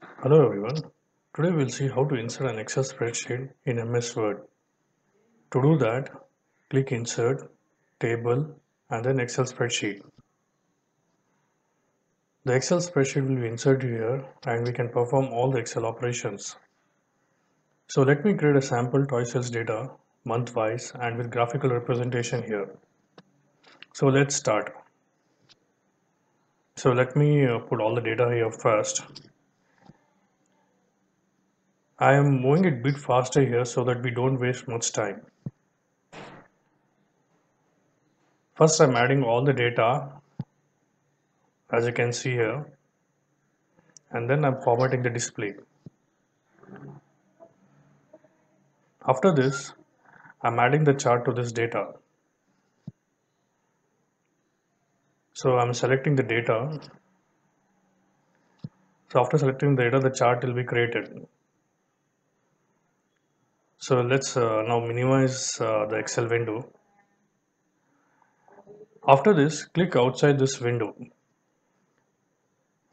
Hello everyone. Today we'll see how to insert an Excel spreadsheet in MS Word. To do that, click Insert, Table, and then Excel Spreadsheet. The Excel spreadsheet will be inserted here and we can perform all the Excel operations. So let me create a sample toy sales data month-wise and with graphical representation here. So let's start. So let me put all the data here first. I am moving it a bit faster here so that we don't waste much time. First, I'm adding all the data as you can see here, and then I'm formatting the display. After this, I'm adding the chart to this data. So I'm selecting the data. So after selecting the data, the chart will be created. So let's now minimize the Excel window. After this, click outside this window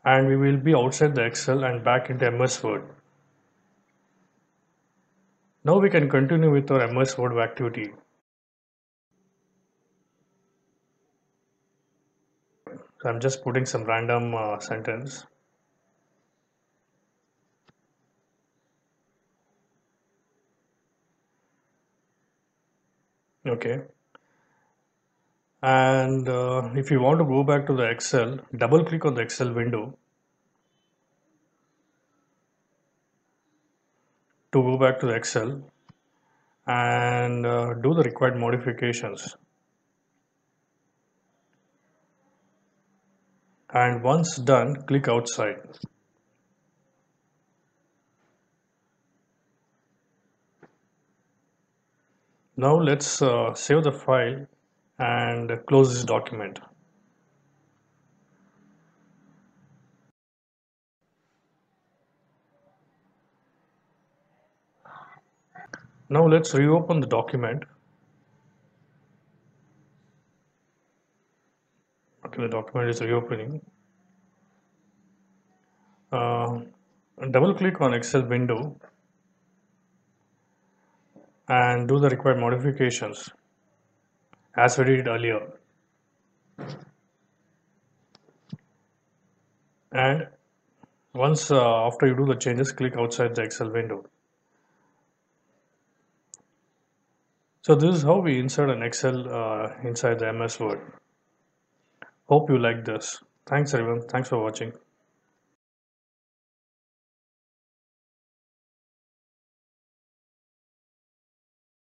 and we will be outside the Excel and back into MS Word. Now we can continue with our MS Word activity. So I'm just putting some random sentence. Okay. And if you want to go back to the Excel, double click on the Excel window to go back to the Excel and do the required modifications. And once done, click outside. Now let's save the file and close this document. Now let's reopen the document. Okay, the document is reopening. Uh, Double click on Excel window and do the required modifications as we did earlier. And once after you do the changes, click outside the Excel window. So this is how we insert an Excel inside the MS Word. Hope you like this. Thanks everyone. Thanks for watching.